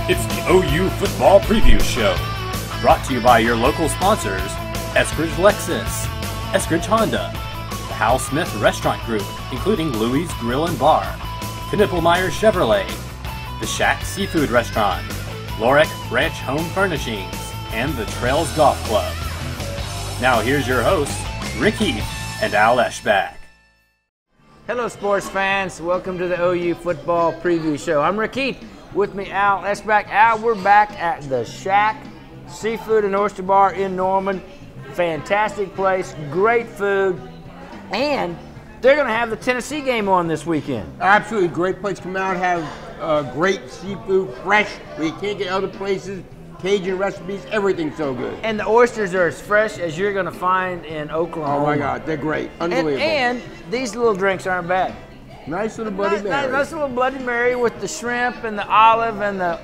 It's the OU Football Preview Show, brought to you by your local sponsors, Eskridge Lexus, Eskridge Honda, the Hal Smith Restaurant Group, including Louie's Grill and Bar, Knippelmeyer Chevrolet, the Shack Seafood Restaurant, Lorek Ranch Home Furnishings, and the Trails Golf Club. Now here's your hosts, Rick Heath and Al Eschbach. Hello sports fans, welcome to the OU Football Preview Show. I'm Rick Heath, with me Al Eschbach. Al, we're back at the Shack Seafood and Oyster Bar in Norman. Fantastic place, great food, and they're going to have the Tennessee game on this weekend. Absolutely, great place. Come out, have great seafood, fresh, where you can't get other places. Cajun recipes, everything's so good. And the oysters are as fresh as you're going to find in Oklahoma. Oh my God, they're great, unbelievable. And these little drinks aren't bad. Nice little Bloody Mary. Nice little Bloody Mary with the shrimp and the olive and the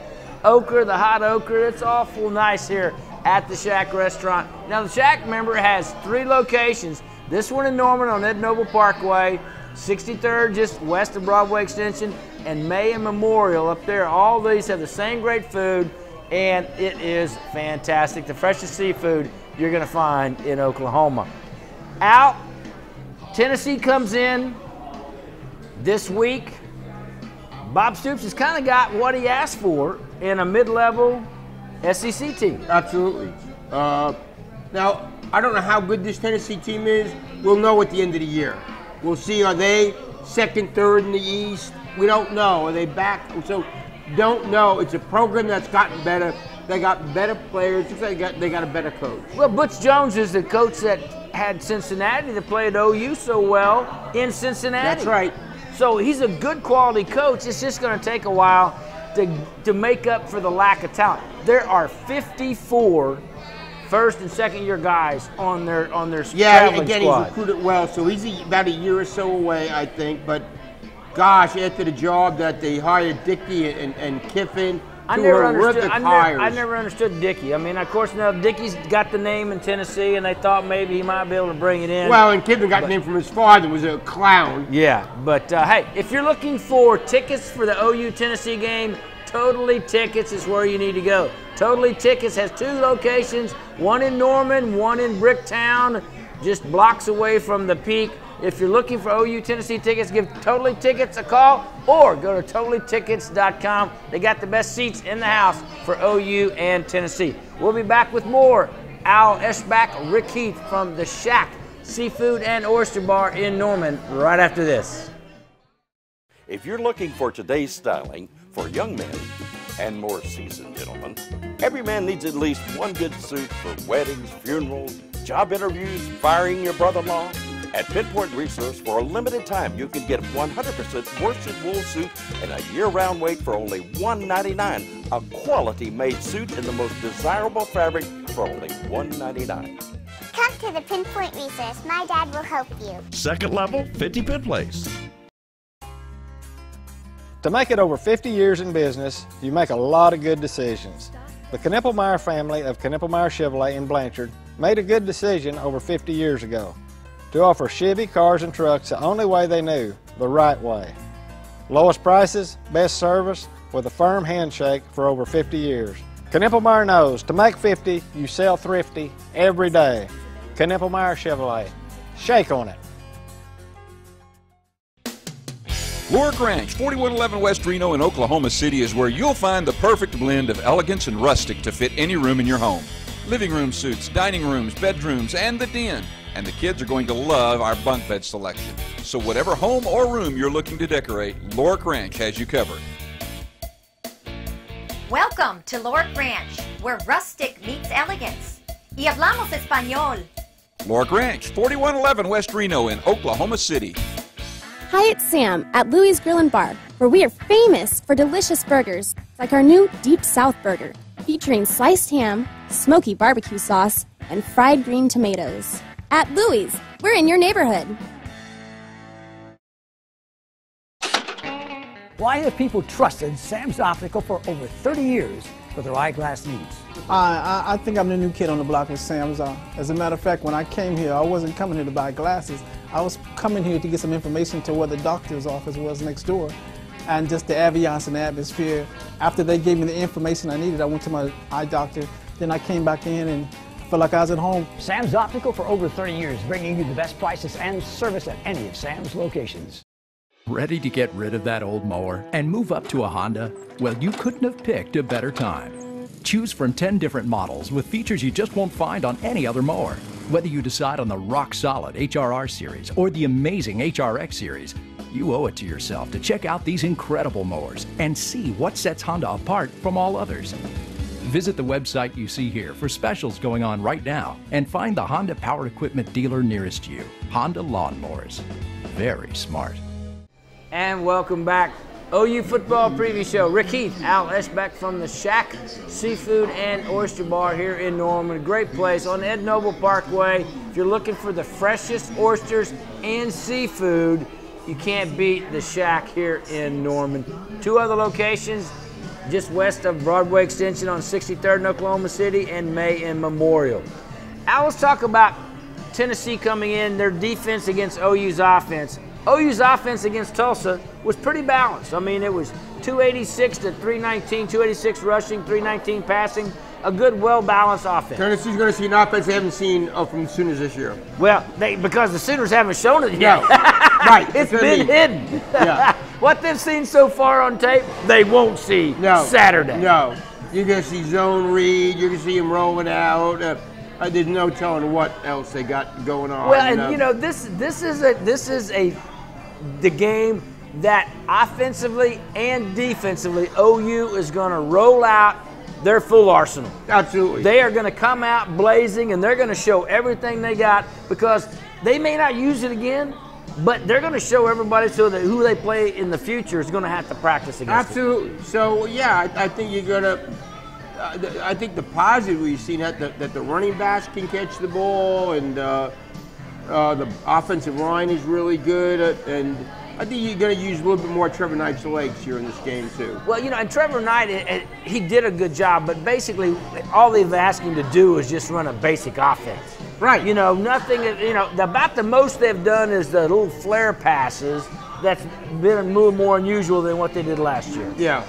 okra, the hot okra. It's awful nice here at the Shack restaurant. Now the Shack, remember, has 3 locations. This one in Norman on Ed Noble Parkway, 63rd just west of Broadway Extension, and May and Memorial up there. All these have the same great food, and it is fantastic. The freshest seafood you're going to find in Oklahoma. Out, Tennessee comes in this week. Bob Stoops has kind of got what he asked for in a mid-level SEC team. Absolutely. Now, I don't know how good this Tennessee team is. We'll know at the end of the year. We'll see, are they second, third in the East? We don't know. Are they back? So, don't know. It's a program that's gotten better. They got better players. They got a better coach. Well, Butch Jones is the coach that had Cincinnati that played OU so well in Cincinnati. That's right. So he's a good quality coach. It's just going to take a while to make up for the lack of talent. There are 54 first and second year guys on their traveling again, squad. He's recruited well, so he's about a year or so away, I think. But gosh, after the job that they hired Dickey and Kiffin, I never understood Dickey. I mean, of course, now Dickey's got the name in Tennessee, and they thought maybe he might be able to bring it in. Well, and Kiffin got the name from his father, was a clown. Yeah, but hey, if you're looking for tickets for the OU Tennessee game, Totally Tickets is where you need to go. Totally Tickets has 2 locations, one in Norman, one in Bricktown, just blocks away from the Peak. If you're looking for OU Tennessee tickets, give Totally Tickets a call or go to totallytickets.com. They got the best seats in the house for OU and Tennessee. We'll be back with more Al Eschbach, Rick Heath from the Shack Seafood and Oyster Bar in Norman right after this. If you're looking for today's styling for young men and more seasoned gentlemen, every man needs at least one good suit for weddings, funerals, job interviews, firing your brother-in-law. At Pinpoint Resource, for a limited time, you can get 100% worsted wool suit and a year-round weight for only $1.99. A quality-made suit in the most desirable fabric for only $1.99. Come to the Pinpoint Resource. My dad will help you. Second level, 50 Pin Place. To make it over 50 years in business, you make a lot of good decisions. The Knippelmeyer family of Knippelmeyer Chevrolet in Blanchard made a good decision over 50 years ago to offer Chevy cars and trucks the only way they knew, the right way. Lowest prices, best service, with a firm handshake for over 50 years. Knippelmeyer knows to make 50, you sell thrifty every day. Knippelmeyer Chevrolet. Shake on it. Lorick Ranch, 4111 West Reno in Oklahoma City is where you'll find the perfect blend of elegance and rustic to fit any room in your home. Living room suites, dining rooms, bedrooms, and the den. And the kids are going to love our bunk bed selection. So whatever home or room you're looking to decorate, Lorick Ranch has you covered. Welcome to Lorick Ranch, where rustic meets elegance. Y hablamos español. Lorick Ranch, 4111 West Reno in Oklahoma City. Hi, it's Sam at Louie's Grill and Bar, where we are famous for delicious burgers, like our new Deep South Burger, featuring sliced ham, smoky barbecue sauce, and fried green tomatoes. At Louie's, we're in your neighborhood. Why have people trusted Sam's Optical for over 30 years for their eyeglass needs? I think I'm the new kid on the block with Sam's. As a matter of fact, when I came here, I wasn't coming here to buy glasses. I was coming here to get some information to where the doctor's office was next door. and just the ambiance and the atmosphere. After they gave me the information I needed, I went to my eye doctor. Then I came back in and felt like I was at home. Sam's Optical for over 30 years, bringing you the best prices and service at any of Sam's locations. Ready to get rid of that old mower and move up to a Honda? Well, you couldn't have picked a better time. Choose from 10 different models with features you just won't find on any other mower. Whether you decide on the rock-solid HRR series or the amazing HRX series, you owe it to yourself to check out these incredible mowers and see what sets Honda apart from all others. Visit the website you see here for specials going on right now and find the Honda Power Equipment dealer nearest you. Honda Lawnmowers. Very smart. And welcome back. OU Football Preview Show. Rick Heath, Al Eschbeck from the Shack Seafood and Oyster Bar here in Norman. Great place on Ed Noble Parkway. If you're looking for the freshest oysters and seafood, you can't beat the Shack here in Norman. 2 other locations just west of Broadway Extension on 63rd in Oklahoma City and May and Memorial. Al, let's talk about Tennessee coming in, their defense against OU's offense. OU's offense against Tulsa was pretty balanced. I mean, it was 286 to 319, 286 rushing, 319 passing. A good, well-balanced offense. Tennessee's going to see an offense they haven't seen from the Sooners this year. Well, because the Sooners haven't shown it yet. No. Right. It's been hidden. Yeah. What they've seen so far on tape, they won't see Saturday. No. You're going to see zone read. You're going to see him rolling out. There's no telling what else they got going on. Well, and you know, this is the game that offensively and defensively OU is going to roll out their full arsenal. Absolutely. They are going to come out blazing, and they're going to show everything they got, because they may not use it again, but they're going to show everybody so that who they play in the future is going to have to practice against. Absolutely. So, yeah, I think you're going to I think the positive we've seen that the running backs can catch the ball, and the offensive line is really good, and I think you're going to use a little bit more Trevor Knight's legs here in this game too. Well, you know, and Trevor Knight, he did a good job, but basically all they've asked him to do is just run a basic offense. Right. You know, nothing, you know, about the most they've done is the little flare passes. That's been a little more unusual than what they did last year. Yeah.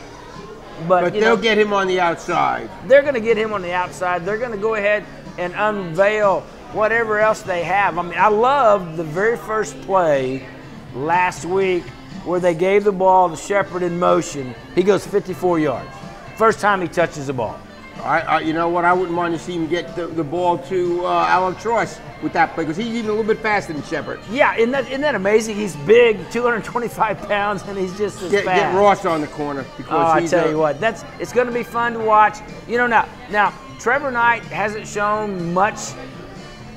But they'll get him on the outside. They're going to get him on the outside. They're going to go ahead and unveil whatever else they have. I mean, I love the very first play last week where they gave the ball to Shepard in motion. He goes 54 yards. First time he touches the ball. You know what? I wouldn't mind to see him get the ball to Alex Ross with that play, because he's even a little bit faster than Shepard. Yeah, isn't that amazing? He's big, 225 pounds, and he's just as fast. Get Ross on the corner. Because I tell you what, it's going to be fun to watch. You know, now Trevor Knight hasn't shown much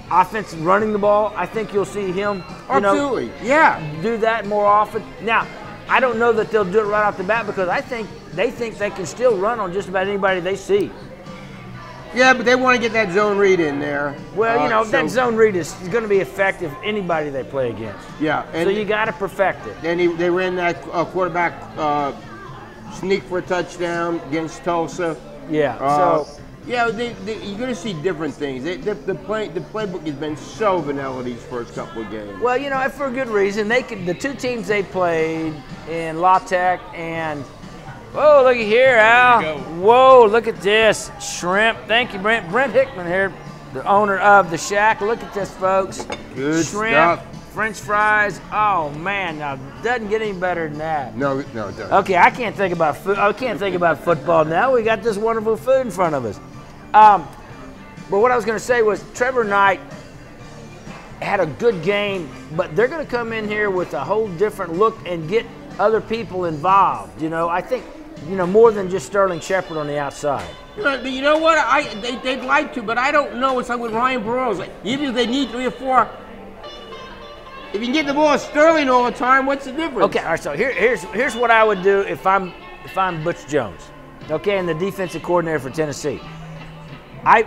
offense running the ball. I think you'll see him, do that more often. Now, I don't know that they'll do it right off the bat, because they think they can still run on just about anybody they see. Yeah, but they want to get that zone read in there. Well, you know, that zone read is going to be effective anybody they play against. Yeah. So you got to perfect it. And they ran that quarterback sneak for a touchdown against Tulsa. Yeah. Yeah, you're going to see different things. The playbook has been so vanilla these first couple of games. Well, you know, for a good reason. The two teams they played in La Tech and whoa, looky here, Al. Whoa, look at this. Shrimp. Thank you, Brent. Brent Hickman here, the owner of the Shack. Look at this, folks. Good Shrimp, stuff. French fries. Oh, man. Now, doesn't get any better than that. No, it doesn't. Okay, I can't think about food. I can't think about football now. We got this wonderful food in front of us. But what I was going to say was Trevor Knight had a good game, but they're going to come in here with a whole different look and get other people involved. You know, I think, you know, more than just Sterling Shepard on the outside. You know what? They'd like to, but I don't know. It's like with Ryan Burroughs. Like, even if they need 3 or 4, if you can get the ball to Sterling all the time, what's the difference? Okay, all right. So here's what I would do if I'm Butch Jones, okay, and the defensive coordinator for Tennessee.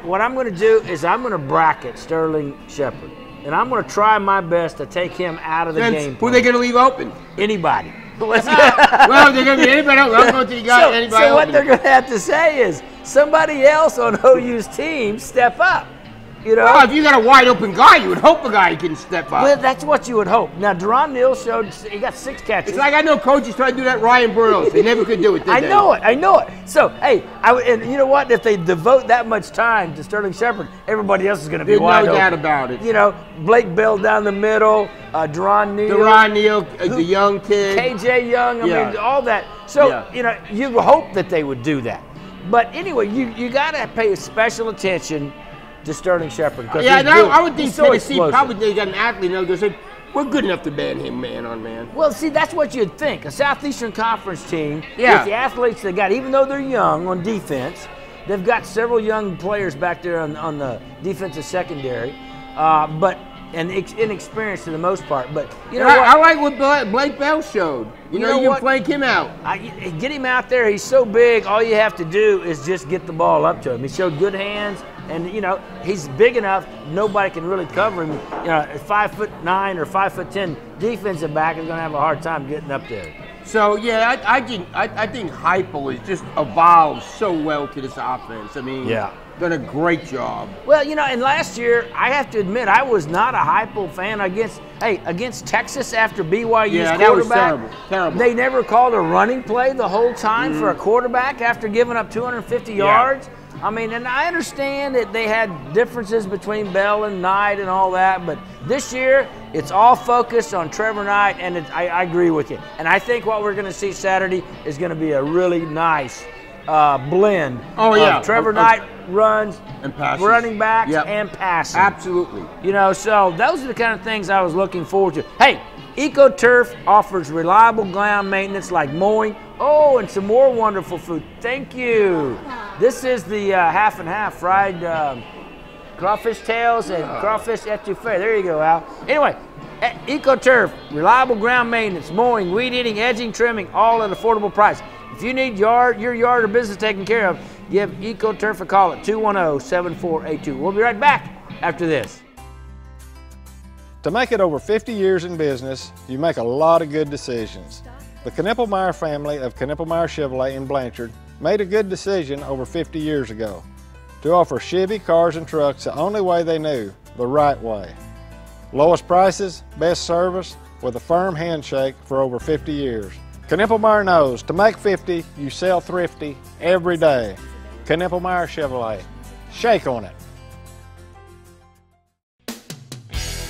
What I'm going to do is I'm going to bracket Sterling Shepard, and I'm going to try my best to take him out of the game. Who are they going to leave open? Anybody. Well, if they're going to be anybody else, I'm going to the guy. Anybody so what open. they're going to have to say is somebody else on OU's team step up. You know? Well, if you got a wide open guy, you would hope a guy can step up. Well, that's what you would hope. Now, Deron Neal showed he got 6 catches. It's like I know coaches try to do that Ryan Burroughs. They never could do it, did I they? know it. So, hey, and you know what? If they devote that much time to Sterling Shepard, everybody else is going to be wide open. There's no doubt about it. You know, Blake Bell down the middle, Deron Neal. The young kid. KJ Young, I mean, all that. So, you know, you hope that they would do that. But anyway, you got to pay special attention to Sterling Shepard. I would think so Tennessee explosive. probably they got an athlete. They say we're good enough to ban him man on man. Well, see, that's what you'd think. A Southeastern Conference team with the athletes they got, even though they're young on defense, they've got several young players back there on the defensive secondary, and inexperienced for the most part. But you know what? I like what Blake Bell showed. You know you can flank him out. Get him out there. He's so big. All you have to do is just get the ball up to him. He showed good hands. And, you know, he's big enough, nobody can really cover him. You know, a 5'9" or 5'10" defensive back is going to have a hard time getting up there. So, yeah, I think Heupel has just evolved so well to this offense. I mean, done a great job. Well, you know, and last year, I have to admit, I was not a Heupel fan against Texas after BYU's quarterback. That was terrible. They never called a running play the whole time for a quarterback after giving up 250 yards. I mean, and I understand that they had differences between Bell and Knight and all that, but this year it's all focused on Trevor Knight, and I agree with you. And I think what we're going to see Saturday is going to be a really nice blend of Trevor Knight runs, and passes, running backs, and passing. Absolutely. You know, so those are the kind of things I was looking forward to. Hey, EcoTurf offers reliable ground maintenance like mowing. Oh, and some more wonderful food. Thank you. This is the half and half fried crawfish tails and crawfish etouffee. There you go, Al. Anyway, EcoTurf, reliable ground maintenance, mowing, weed eating, edging, trimming, all at an affordable price. If you need your yard or business taken care of, give EcoTurf a call at 210-7482. We'll be right back after this. To make it over 50 years in business, you make a lot of good decisions. The Knippelmeyer family of Knippelmeyer Chevrolet in Blanchard made a good decision over 50 years ago to offer Chevy cars and trucks the only way they knew, the right way. Lowest prices, best service, with a firm handshake for over 50 years. Knippelmeyer knows to make 50, you sell thrifty every day. Knippelmeyer Chevrolet. Shake on it.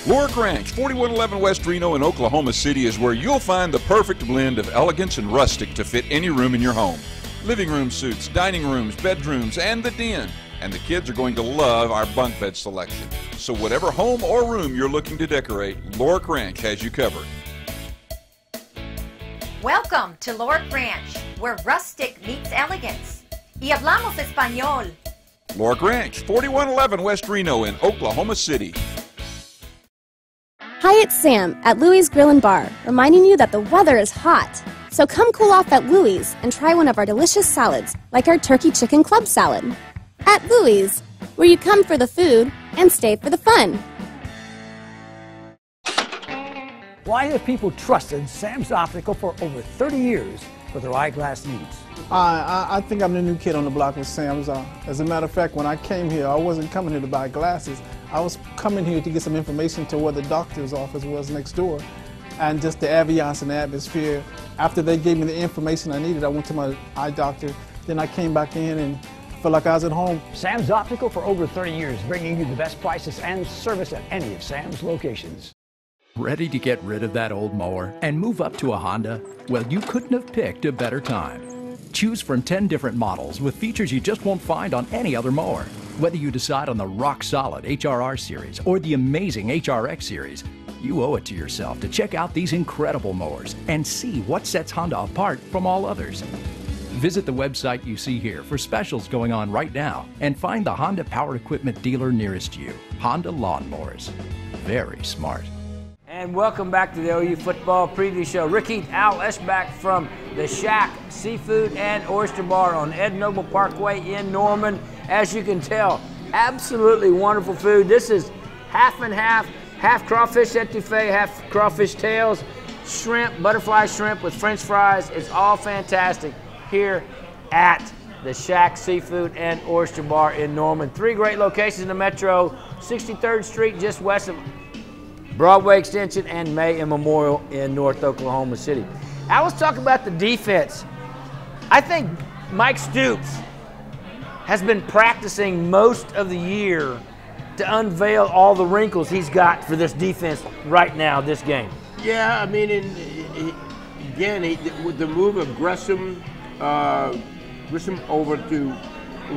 Lorick Ranch, 4111 West Reno in Oklahoma City is where you'll find the perfect blend of elegance and rustic to fit any room in your home. Living room suites, dining rooms, bedrooms, and the den. And the kids are going to love our bunk bed selection. So whatever home or room you're looking to decorate, Lorick Ranch has you covered. Welcome to Lorick Ranch, where rustic meets elegance. Y hablamos español. Lorick Ranch, 4111 West Reno in Oklahoma City. Hi, it's Sam at Louie's Grill and Bar, reminding you that the weather is hot. So come cool off at Louie's and try one of our delicious salads, like our turkey chicken club salad. At Louie's, where you come for the food and stay for the fun. Why have people trusted Sam's Optical for over 30 years for their eyeglass needs? I think I'm the new kid on the block with Sam's. As a matter of fact, when I came here, I wasn't coming here to buy glasses. I was coming here to get some information to where the doctor's office was next door. And just the ambiance and the atmosphere. After they gave me the information I needed, I went to my eye doctor. Then I came back in and felt like I was at home. Sam's Optical for over 30 years, bringing you the best prices and service at any of Sam's locations. Ready to get rid of that old mower and move up to a Honda? Well, you couldn't have picked a better time. Choose from 10 different models with features you just won't find on any other mower. Whether you decide on the rock-solid HRR series or the amazing HRX series, you owe it to yourself to check out these incredible mowers and see what sets Honda apart from all others. Visit the website you see here for specials going on right now and find the Honda Power Equipment dealer nearest you. Honda Lawnmowers. Very smart. And welcome back to the OU Football Preview Show. Ricky Al Eschbach from the Shack Seafood and Oyster Bar on Ed Noble Parkway in Norman. As you can tell, absolutely wonderful food. This is half and half crawfish etouffee, half crawfish tails, shrimp, butterfly shrimp with French fries. It's all fantastic here at the Shack Seafood and Oyster Bar in Norman. 3 great locations in the metro, 63rd Street just west of Broadway Extension, and May and Memorial in North Oklahoma City. I was talking about the defense. I think Mike Stoops has been practicing most of the year to unveil all the wrinkles he's got for this defense right now, this game. Yeah, I mean, with the move of Grissom over to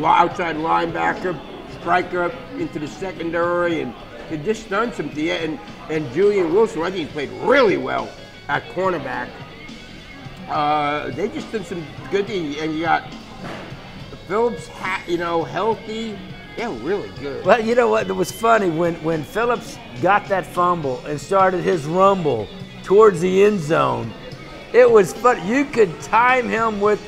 outside linebacker, striker into the secondary, and it just done something. And Julian Wilson, I think he played really well at cornerback. They just did some good things, and you got Phillips, healthy. Yeah, really good. Well, you know what? It was funny when Phillips got that fumble and started his rumble towards the end zone. It was fun. You could time him with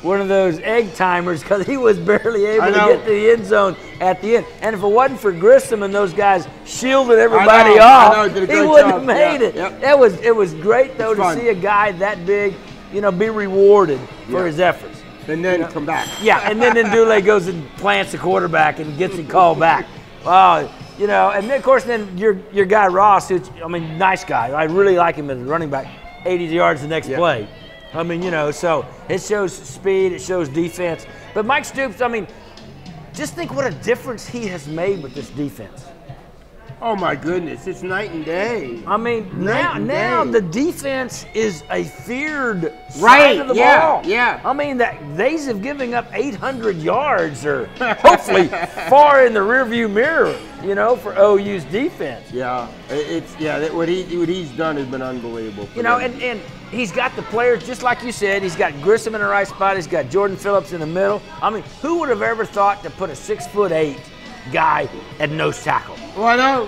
one of those egg timers because he was barely able to get to the end zone at the end. And if it wasn't for Grissom and those guys shielding everybody off, he wouldn't have made it. Yep. It was great though to see a guy that big, be rewarded for his efforts. And then come back. Yeah, and then Ndule goes and plants the quarterback and gets it called back. And then, of course, then your guy Ross, who's, nice guy. I really like him as a running back. 80 yards the next play. So it shows speed, it shows defense. But Mike Stoops, just think what a difference he has made with this defense. Oh my goodness, it's night and day. Now the defense is a feared side of the ball. Yeah. That days of giving up 800 yards are hopefully far in the rearview mirror, for OU's defense. Yeah, what he's done has been unbelievable. And he's got the players, just like you said, he's got Grissom in the right spot, he's got Jordan Phillips in the middle. Who would have ever thought to put a 6'8" guy at nose tackle? Well, I know.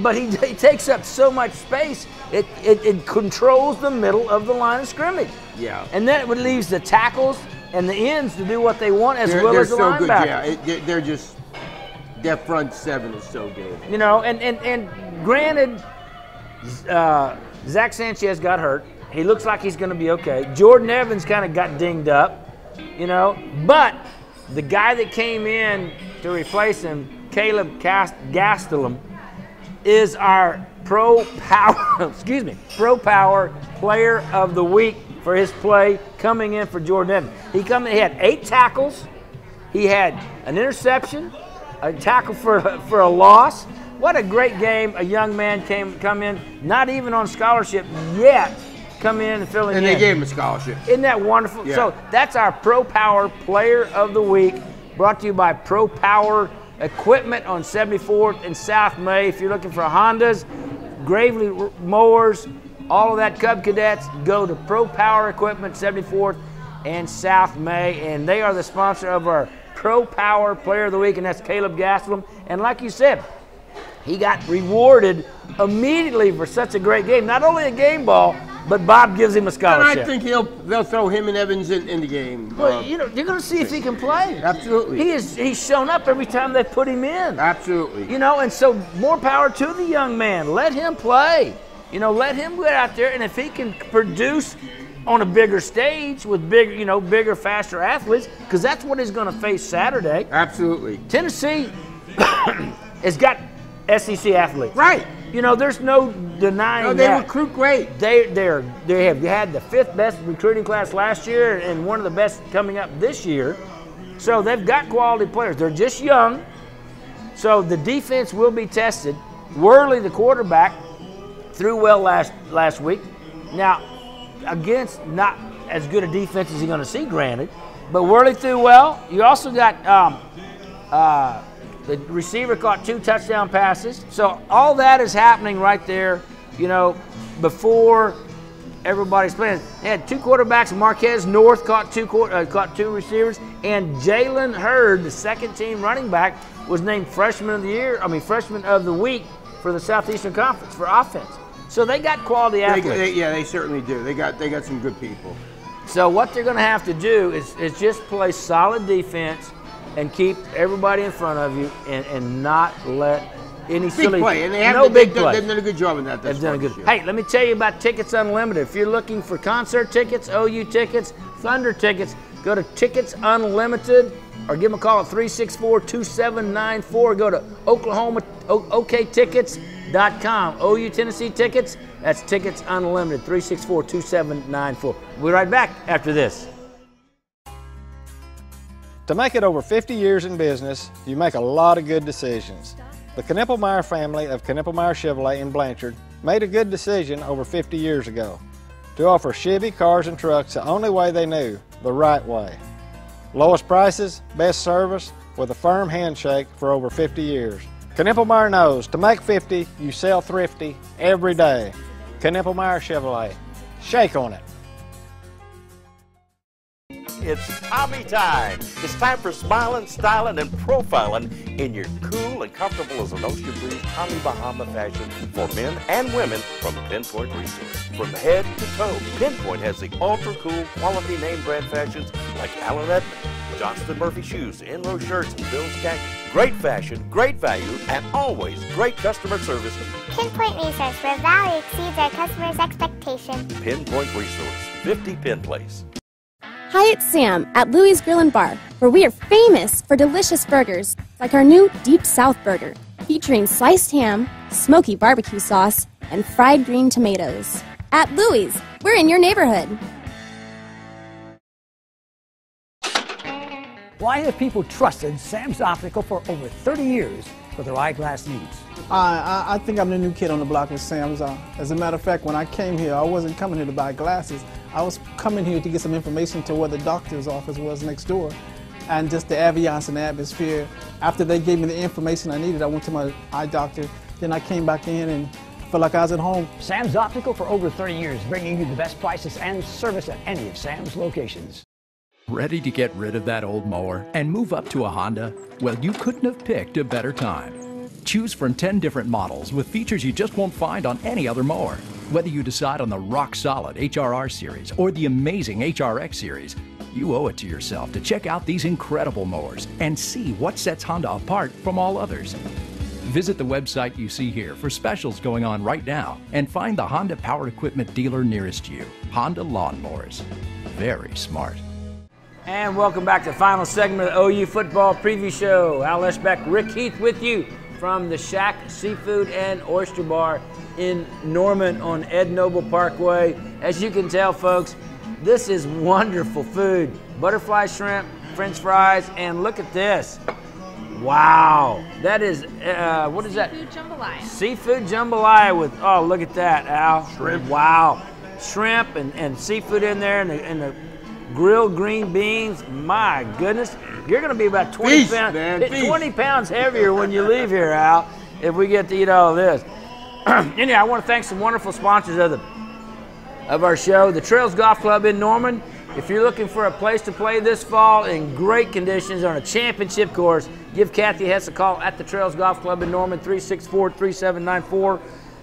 But he takes up so much space, it controls the middle of the line of scrimmage. Yeah. And then it leaves the tackles and the ends to do what they want as well as the linebackers. They're so good, their front seven is so good. And granted, Zach Sanchez got hurt. He looks like he's going to be okay. Jordan Evans kind of got dinged up, but the guy that came in to replace him, Caleb Gastelum, is our Pro Power Player of the Week for his play coming in for Jordan Evans. He had 8 tackles, he had an interception, a tackle for a loss. What a great game! A young man come in, not even on scholarship yet, come in and fill in. And they gave him a scholarship. Isn't that wonderful? Yeah. So that's our Pro Power Player of the Week, brought to you by Pro Power Equipment on 74th and South May. If you're looking for Hondas, Gravely mowers, all of that Cub Cadets, go to Pro Power Equipment, 74th and South May, and they are the sponsor of our Pro Power Player of the Week, and that's Caleb Gastelum. And like you said, he got rewarded immediately for such a great game. Not only a game ball, but Bob gives him a scholarship. And I think they'll throw him and Evans in the game. Well, you're going to see if he can play. Absolutely. He's shown up every time they put him in. Absolutely. And so more power to the young man. Let him play. Let him get out there, and if he can produce on a bigger stage with bigger, faster athletes, because that's what he's going to face Saturday. Absolutely. Tennessee has got SEC athletes. Right. There's no denying they that. recruit great. They have had the 5th best recruiting class last year and one of the best coming up this year. So they've got quality players. They're just young. So the defense will be tested. Worley, the quarterback, threw well last week. Now, against not as good a defense as you're going to see, granted, but Worley threw well. You also got the receiver caught 2 touchdown passes. So all that is happening right there, before everybody's playing. They had 2 quarterbacks. Marquez North caught 2 receivers, and Jalen Hurd, the second-team running back, was named freshman of the week for the Southeastern Conference for offense. So they got quality athletes. They certainly do. They got some good people. So what they're going to have to do is just play solid defense and keep everybody in front of you and not let any silly play. And big play. They've done a good job in that. They've done a good. Hey, let me tell you about Tickets Unlimited. If you're looking for concert tickets, OU tickets, Thunder tickets, Go to Tickets Unlimited or give them a call at 364-2794. Go to OKTickets.com. OU Tennessee Tickets, that's Tickets Unlimited, 364-2794. We'll be right back after this. To make it over 50 years in business, you make a lot of good decisions. The Knippelmeyer family of Knippelmeyer Chevrolet in Blanchard made a good decision over 50 years ago to offer Chevy cars and trucks the only way they knew, the right way. Lowest prices, best service, with a firm handshake for over 50 years. Knippelmeyer knows to make 50, you sell thrifty every day. Knippelmeyer Chevrolet. Shake on it. It's Tommy time. It's time for smiling, styling, and profiling in your cool and comfortable as an ocean breeze Tommy Bahama fashion for men and women from Pinpoint Resource. From head to toe, Pinpoint has the ultra-cool quality name brand fashions like Allen Edmond, Johnston Murphy shoes, Enro shirts, and Bill's khakis. Great fashion, great value, and always great customer service. Pinpoint Resource, where value exceeds our customers' expectations. Pinpoint Resource, 50 Penn Place. Hi, it's Sam at Louie's Grill & Bar, where we are famous for delicious burgers like our new Deep South Burger, featuring sliced ham, smoky barbecue sauce, and fried green tomatoes. At Louie's, we're in your neighborhood. Why have people trusted Sam's Optical for over 30 years for their eyeglass needs? I think I'm the new kid on the block with Sam's. As a matter of fact, when I came here, I wasn't coming here to buy glasses. I was coming here to get some information to where the doctor's office was next door, and just the ambiance and the atmosphere. After they gave me the information I needed, I went to my eye doctor. Then I came back in and felt like I was at home. Sam's Optical for over 30 years, bringing you the best prices and service at any of Sam's locations. Ready to get rid of that old mower and move up to a Honda? Well, you couldn't have picked a better time. Choose from 10 different models with features you just won't find on any other mower. Whether you decide on the rock-solid HRR series or the amazing HRX series, you owe it to yourself to check out these incredible mowers and see what sets Honda apart from all others. Visit the website you see here for specials going on right now and find the Honda Power Equipment dealer nearest you. Honda Lawnmowers. Very smart. And welcome back to the final segment of the OU Football Preview Show. Al Eschbeck, Rick Heath with you from the Shack Seafood and Oyster Bar in Norman on Ed Noble Parkway. As you can tell, folks, this is wonderful food. Butterfly shrimp, french fries, and look at this. Wow. That is, what is that? Seafood jambalaya. Seafood jambalaya with, oh, look at that, Al. Shrimp. Wow. Shrimp and seafood in there and the grilled green beans. My goodness. You're going to be about 20 pounds heavier when you leave here, Al, if we get to eat all of this. Anyway, I want to thank some wonderful sponsors of our show. The Trails Golf Club in Norman. If you're looking for a place to play this fall in great conditions on a championship course, give Kathy Hess a call at the Trails Golf Club in Norman, 364-3794.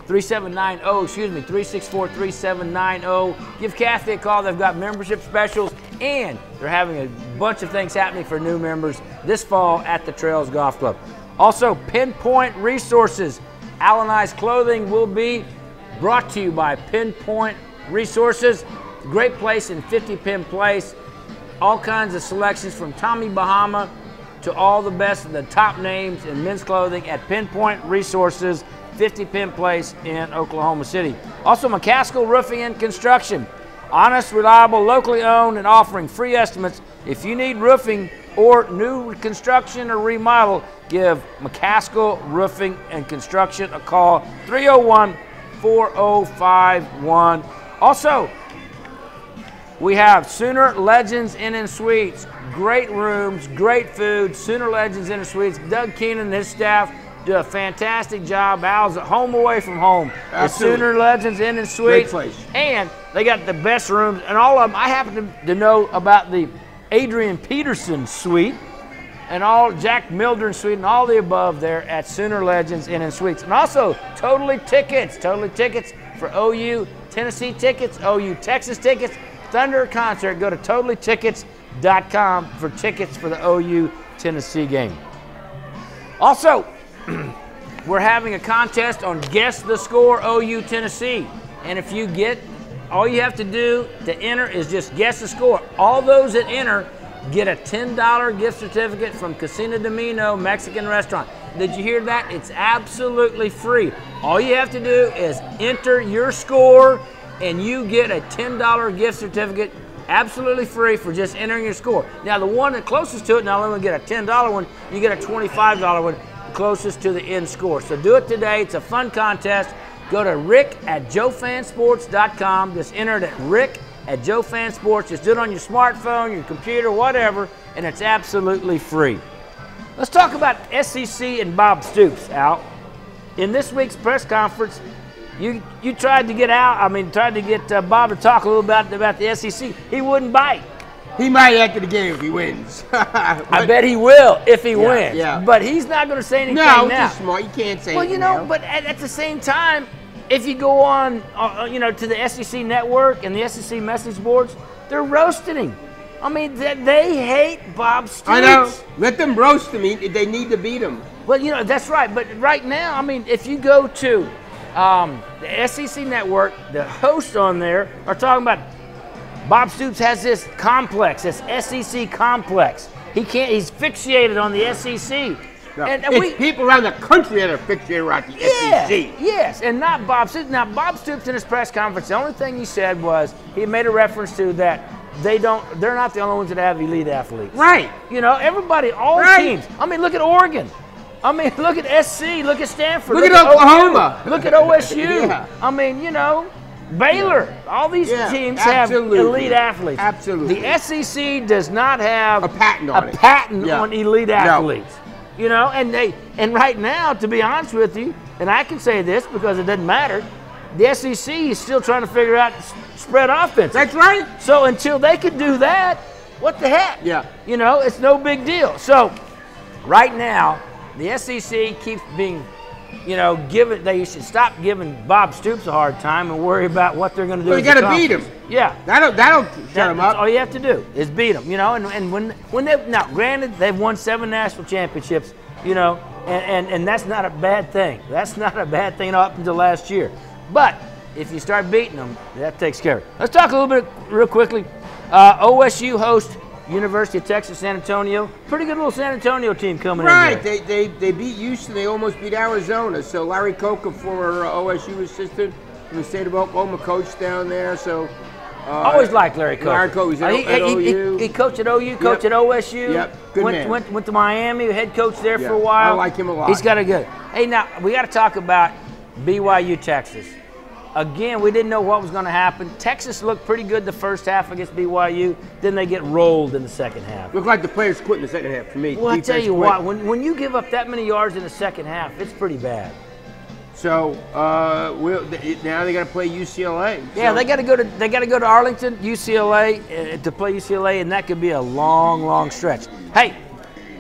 364-3790. Give Kathy a call. They've got membership specials, and they're having a bunch of things happening for new members this fall at the Trails Golf Club. Also, Pinpoint Resources. Allenized Clothing will be brought to you by Pinpoint Resources. Great place in 50 Penn Place. All kinds of selections from Tommy Bahama to all the best of the top names in men's clothing at Pinpoint Resources, 50 Penn Place in Oklahoma City. Also, McCaskill Roofing and Construction. Honest, reliable, locally owned, and offering free estimates. If you need roofing or new construction or remodel, give McCaskill Roofing and Construction a call, 301-4051. Also, we have Sooner Legends Inn and Suites. Great rooms, great food. Sooner Legends Inn and Suites. Doug Keenan and his staff do a fantastic job. Al's at home away from home. The Sooner Legends Inn and Suites. Great place. And they got the best rooms. And all of them, I happen to know about the Adrian Peterson Suite and all Jack Mildren Suite and all the above there at Sooner Legends Inn and Suites. And also Totally Tickets. Totally Tickets for OU Tennessee tickets, OU Texas tickets, Thunder concert. Go to totallytickets.com for tickets for the OU Tennessee game. Also, we're having a contest on Guess the Score OU Tennessee. And if you get all you have to do to enter is just guess the score. All those that enter get a $10 gift certificate from Casino Domino Mexican restaurant. Did you hear that? It's absolutely free. All you have to do is enter your score and you get a $10 gift certificate absolutely free for just entering your score. Now the one that closest to it, not only get a $10 one, you get a $25 one closest to the end score. So do it today. It's a fun contest. Go to rick@joefansports.com. Just enter it at rick@joefansports. Just do it on your smartphone, your computer, whatever, and it's absolutely free. Let's talk about SEC and Bob Stoops, Al. In this week's press conference, you tried to get Bob to talk a little about the SEC. He wouldn't bite. He might after the game if he wins. I bet he will if he wins. Yeah. But he's not going to say anything now. now. He's smart. You can't say well, anything now. But at the same time, if you go on, to the SEC network and the SEC message boards, they're roasting him. I mean, they hate Bob Stoops. I know. Let them roast him. They need to beat him. Well, that's right. But right now, I mean, if you go to the SEC network, the hosts on there are talking about Bob Stoops has this complex, this SEC complex. He's fixated on the SEC. No, it's people around the country that are fixated around the SEC. Yes, and not Bob Stoops. Now, Bob Stoops in his press conference, the only thing he said was he made a reference to that they're not the only ones that have elite athletes. Right. Everybody, all teams. I mean, look at Oregon. I mean, look at SC. Look at Stanford. Look at Oklahoma. Look at OSU. Yeah. I mean, Baylor. All these teams have elite athletes. Absolutely. The SEC does not have a patent on elite athletes. And right now, to be honest with you, and I can say this because it doesn't matter, the SEC is still trying to figure out spread offense. That's right. So until they can do that, what the heck? Yeah. It's no big deal. So right now, the SEC keeps being, they should stop giving Bob Stoops a hard time and worry about what they're going to do. Well, you got to beat him. Yeah. That'll shut him up. All you have to do is beat them, and when now granted, they've won 7 national championships, and that's not a bad thing. That's not a bad thing up until last year. But if you start beating them, that takes care of it. Let's talk a little bit real quickly. OSU hosts University of Texas San Antonio. Pretty good little San Antonio team coming in. Right. They beat Houston. They almost beat Arizona. So Larry Coker, former OSU assistant from the state of Oklahoma, coach down there. So always liked Larry Coker. Larry Coker. He's at OU. He coached at OU, coached at OSU. Yep. Good man. Went to Miami, head coach there for a while. I like him a lot. He's got a good. Hey, now we got to talk about BYU Texas. Again, we didn't know what was going to happen. Texas looked pretty good the first half against BYU. Then they get rolled in the second half. Looked like the players quit in the second half for me. Well, I tell you what, when you give up that many yards in the second half, it's pretty bad. So now they got to play UCLA. Yeah, they got to go to Arlington, UCLA to play UCLA, and that could be a long, long stretch. Hey.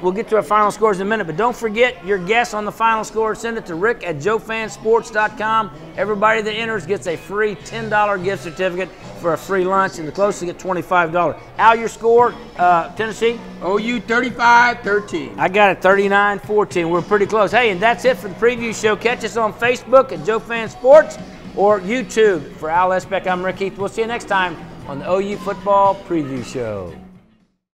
We'll get to our final scores in a minute, but don't forget your guess on the final score. Send it to rick@joefansports.com. Everybody that enters gets a free $10 gift certificate for a free lunch, and the closest get $25. Al, your score, Tennessee? OU 35-13. I got it 39-14. We're pretty close. Hey, and that's it for the preview show. Catch us on Facebook at Joe Fan Sports or YouTube. For Al Esbeck, I'm Rick Heath. We'll see you next time on the OU Football Preview Show.